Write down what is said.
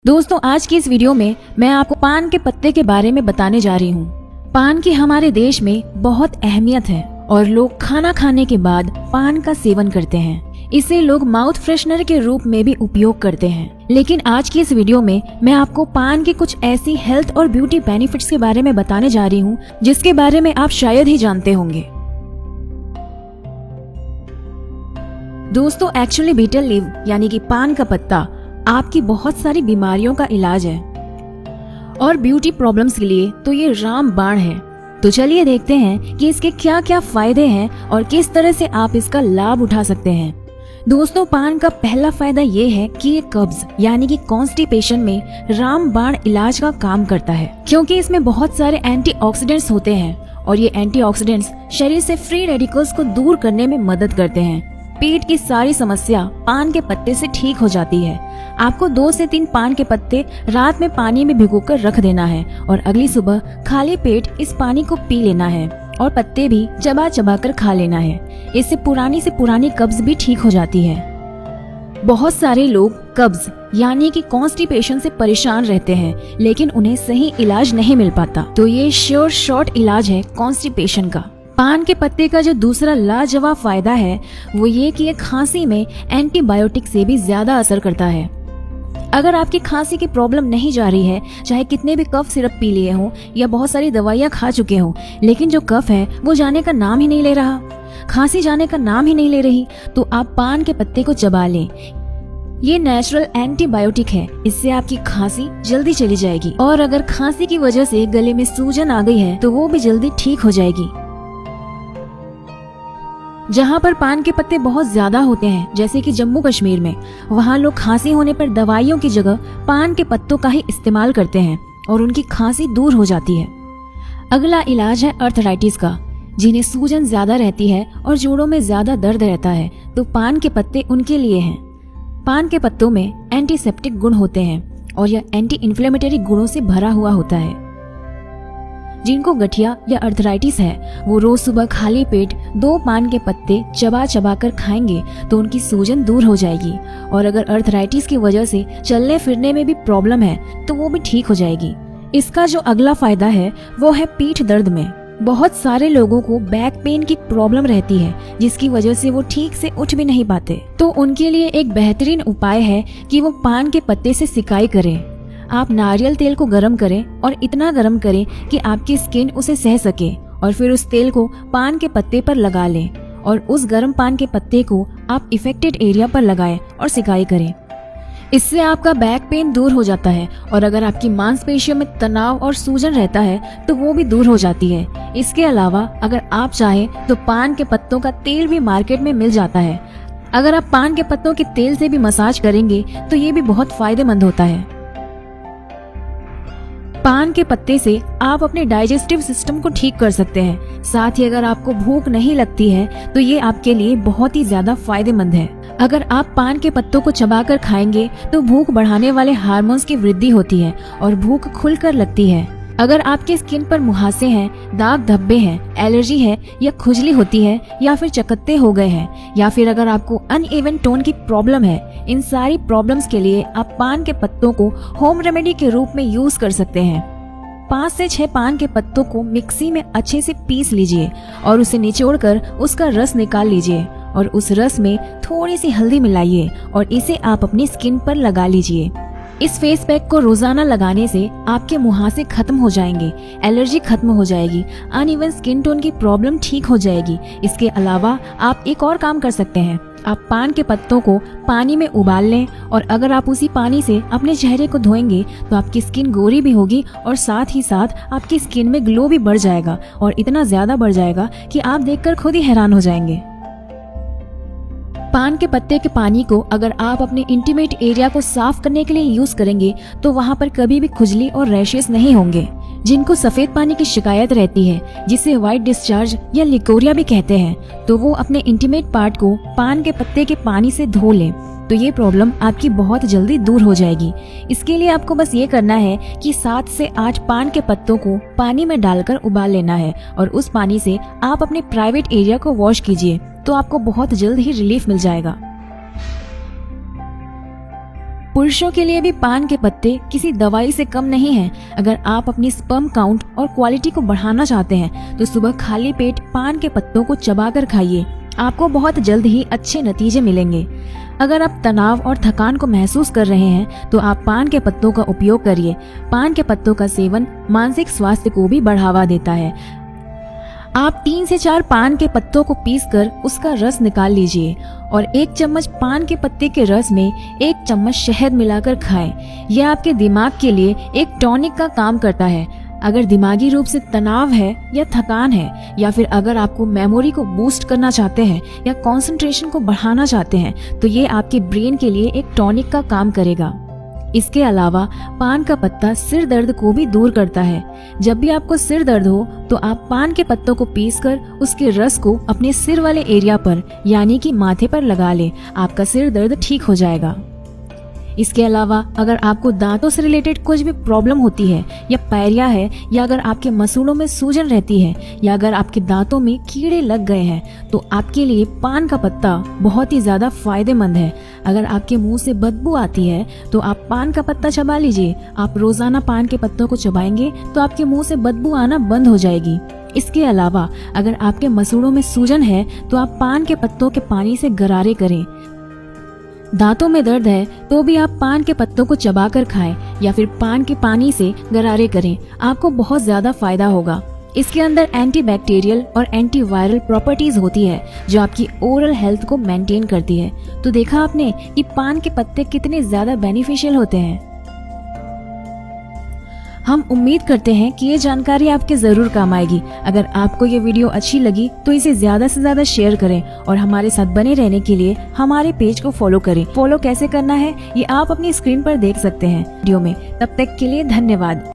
दोस्तों, आज की इस वीडियो में मैं आपको पान के पत्ते के बारे में बताने जा रही हूँ। पान की हमारे देश में बहुत अहमियत है और लोग खाना खाने के बाद पान का सेवन करते हैं। इसे लोग माउथ फ्रेशनर के रूप में भी उपयोग करते हैं। लेकिन आज की इस वीडियो में मैं आपको पान की कुछ ऐसी हेल्थ और ब्यूटी बेनिफिट्स के बारे में बताने जा रही हूँ जिसके बारे में आप शायद ही जानते होंगे। दोस्तों, एक्चुअली बीटल लीव यानी कि पान का पत्ता आपकी बहुत सारी बीमारियों का इलाज है और ब्यूटी प्रॉब्लम्स के लिए तो ये रामबाण है। तो चलिए देखते हैं कि इसके क्या क्या फायदे हैं और किस तरह से आप इसका लाभ उठा सकते हैं। दोस्तों, पान का पहला फायदा ये है कि ये कब्ज यानी कि कॉन्स्टिपेशन में रामबाण इलाज का काम करता है, क्योंकि इसमें बहुत सारे एंटीऑक्सीडेंट्स होते हैं और ये एंटीऑक्सीडेंट्स शरीर से फ्री रेडिकल्स को दूर करने में मदद करते हैं। पेट की सारी समस्या पान के पत्ते से ठीक हो जाती है। आपको 2 से 3 पान के पत्ते रात में पानी में भिगोकर रख देना है और अगली सुबह खाली पेट इस पानी को पी लेना है और पत्ते भी चबा चबा कर खा लेना है। इससे पुरानी से पुरानी कब्ज भी ठीक हो जाती है। बहुत सारे लोग कब्ज यानी कि कॉन्स्टिपेशन से परेशान रहते हैं, लेकिन उन्हें सही इलाज नहीं मिल पाता। तो ये श्योर शॉर्ट इलाज है कॉन्स्टिपेशन का। पान के पत्ते का जो दूसरा लाजवाब फायदा है वो ये कि ये खांसी में एंटीबायोटिक से भी ज्यादा असर करता है। अगर आपकी खांसी की प्रॉब्लम नहीं जा रही है, चाहे कितने भी कफ सिरप पी लिए हों या बहुत सारी दवाइयाँ खा चुके हों, लेकिन जो कफ है वो जाने का नाम ही नहीं ले रहा, खांसी जाने का नाम ही नहीं ले रही, तो आप पान के पत्ते को चबा लें। ये नेचुरल एंटीबायोटिक है, इससे आपकी खांसी जल्दी चली जाएगी और अगर खांसी की वजह से गले में सूजन आ गई है तो वो भी जल्दी ठीक हो जाएगी। जहाँ पर पान के पत्ते बहुत ज्यादा होते हैं, जैसे कि जम्मू कश्मीर में, वहाँ लोग खांसी होने पर दवाइयों की जगह पान के पत्तों का ही इस्तेमाल करते हैं और उनकी खांसी दूर हो जाती है। अगला इलाज है अर्थराइटिस का। जिन्हें सूजन ज्यादा रहती है और जोड़ों में ज्यादा दर्द रहता है, तो पान के पत्ते उनके लिए हैं। पान के पत्तों में एंटीसेप्टिक गुण होते हैं और यह एंटी इन्फ्लेमेटरी गुणों से भरा हुआ होता है। जिनको गठिया या अर्थराइटिस है, वो रोज सुबह खाली पेट 2 पान के पत्ते चबा चबा कर खाएंगे तो उनकी सूजन दूर हो जाएगी और अगर अर्थराइटिस की वजह से चलने फिरने में भी प्रॉब्लम है तो वो भी ठीक हो जाएगी। इसका जो अगला फायदा है वो है पीठ दर्द में। बहुत सारे लोगों को बैक पेन की प्रॉब्लम रहती है, जिसकी वजह से वो ठीक से उठ भी नहीं पाते। तो उनके लिए एक बेहतरीन उपाय है कि वो पान के पत्ते से सिकाई करें। आप नारियल तेल को गरम करें और इतना गरम करें कि आपकी स्किन उसे सह सके और फिर उस तेल को पान के पत्ते पर लगा लें और उस गरम पान के पत्ते को आप इफेक्टेड एरिया पर लगाएं और सिकाई करें। इससे आपका बैक पेन दूर हो जाता है और अगर आपकी मांसपेशियों में तनाव और सूजन रहता है तो वो भी दूर हो जाती है। इसके अलावा अगर आप चाहें तो पान के पत्तों का तेल भी मार्केट में मिल जाता है। अगर आप पान के पत्तों के तेल से भी मसाज करेंगे तो ये भी बहुत फायदेमंद होता है। पान के पत्ते से आप अपने डाइजेस्टिव सिस्टम को ठीक कर सकते हैं। साथ ही अगर आपको भूख नहीं लगती है तो ये आपके लिए बहुत ही ज्यादा फायदेमंद है। अगर आप पान के पत्तों को चबाकर खाएंगे तो भूख बढ़ाने वाले हार्मोन्स की वृद्धि होती है और भूख खुलकर लगती है। अगर आपके स्किन पर मुहासे हैं, दाग धब्बे हैं, एलर्जी है या खुजली होती है या फिर चकत्ते हो गए हैं या फिर अगर आपको अनइवन टोन की प्रॉब्लम है, इन सारी प्रॉब्लम्स के लिए आप पान के पत्तों को होम रेमेडी के रूप में यूज कर सकते हैं। 5 से 6 पान के पत्तों को मिक्सी में अच्छे से पीस लीजिए और उसे निचोड़कर उसका रस निकाल लीजिए और उस रस में थोड़ी सी हल्दी मिलाइए और इसे आप अपनी स्किन पर लगा लीजिए। इस फेस पैक को रोजाना लगाने से आपके मुहासे खत्म हो जाएंगे, एलर्जी खत्म हो जाएगी, अनइवन स्किन टोन की प्रॉब्लम ठीक हो जाएगी। इसके अलावा आप एक और काम कर सकते हैं। आप पान के पत्तों को पानी में उबाल लें और अगर आप उसी पानी से अपने चेहरे को धोएंगे तो आपकी स्किन गोरी भी होगी और साथ ही साथ आपकी स्किन में ग्लो भी बढ़ जाएगा और इतना ज्यादा बढ़ जाएगा कि आप देखकर खुद ही हैरान हो जाएंगे। पान के पत्ते के पानी को अगर आप अपने इंटीमेट एरिया को साफ करने के लिए यूज करेंगे तो वहाँ पर कभी भी खुजली और रैशेस नहीं होंगे। जिनको सफेद पानी की शिकायत रहती है, जिसे व्हाइट डिस्चार्ज या लिकोरिया भी कहते हैं, तो वो अपने इंटीमेट पार्ट को पान के पत्ते के पानी से धो लें तो ये प्रॉब्लम आपकी बहुत जल्दी दूर हो जाएगी। इसके लिए आपको बस ये करना है कि 7 से 8 पान के पत्तों को पानी में डालकर उबाल लेना है और उस पानी से आप अपने प्राइवेट एरिया को वॉश कीजिए तो आपको बहुत जल्द ही रिलीफ मिल जाएगा। पुरुषों के लिए भी पान के पत्ते किसी दवाई से कम नहीं हैं। अगर आप अपनी स्पर्म काउंट और क्वालिटी को बढ़ाना चाहते हैं तो सुबह खाली पेट पान के पत्तों को चबाकर खाइए। आपको बहुत जल्द ही अच्छे नतीजे मिलेंगे। अगर आप तनाव और थकान को महसूस कर रहे हैं तो आप पान के पत्तों का उपयोग करिए। पान के पत्तों का सेवन मानसिक स्वास्थ्य को भी बढ़ावा देता है। आप 3 से 4 पान के पत्तों को पीसकर उसका रस निकाल लीजिए और 1 चम्मच पान के पत्ते के रस में 1 चम्मच शहद मिलाकर खाएं। यह आपके दिमाग के लिए एक टॉनिक का काम करता है। अगर दिमागी रूप से तनाव है या थकान है, या फिर अगर आपको मेमोरी को बूस्ट करना चाहते हैं या कंसंट्रेशन को बढ़ाना चाहते हैं, तो ये आपके ब्रेन के लिए एक टॉनिक का काम करेगा। इसके अलावा पान का पत्ता सिर दर्द को भी दूर करता है। जब भी आपको सिर दर्द हो तो आप पान के पत्तों को पीसकर उसके रस को अपने सिर वाले एरिया पर यानी कि माथे पर लगा ले। आपका सिर दर्द ठीक हो जाएगा। इसके अलावा अगर आपको दांतों से रिलेटेड कुछ भी प्रॉब्लम होती है या पायरिया है, या अगर आपके मसूड़ों में सूजन रहती है, या अगर आपके दांतों में कीड़े लग गए हैं, तो आपके लिए पान का पत्ता बहुत ही ज्यादा फायदेमंद है। अगर आपके मुंह से बदबू आती है तो आप पान का पत्ता चबा लीजिए। आप रोजाना पान के पत्तों को चबाएंगे तो आपके मुंह से बदबू आना बंद हो जाएगी। इसके अलावा अगर आपके मसूड़ों में सूजन है तो आप पान के पत्तों के पानी से गरारे करें। दांतों में दर्द है तो भी आप पान के पत्तों को चबाकर खाएं या फिर पान के पानी से गरारे करें। आपको बहुत ज्यादा फायदा होगा। इसके अंदर एंटीबैक्टीरियल और एंटीवायरल प्रॉपर्टीज होती है जो आपकी ओरल हेल्थ को मेंटेन करती है। तो देखा आपने कि पान के पत्ते कितने ज्यादा बेनिफिशियल होते हैं। हम उम्मीद करते हैं कि ये जानकारी आपके जरूर काम आएगी। अगर आपको ये वीडियो अच्छी लगी तो इसे ज्यादा से ज्यादा शेयर करें और हमारे साथ बने रहने के लिए हमारे पेज को फॉलो करें। फॉलो कैसे करना है ये आप अपनी स्क्रीन पर देख सकते हैं वीडियो में। तब तक के लिए धन्यवाद।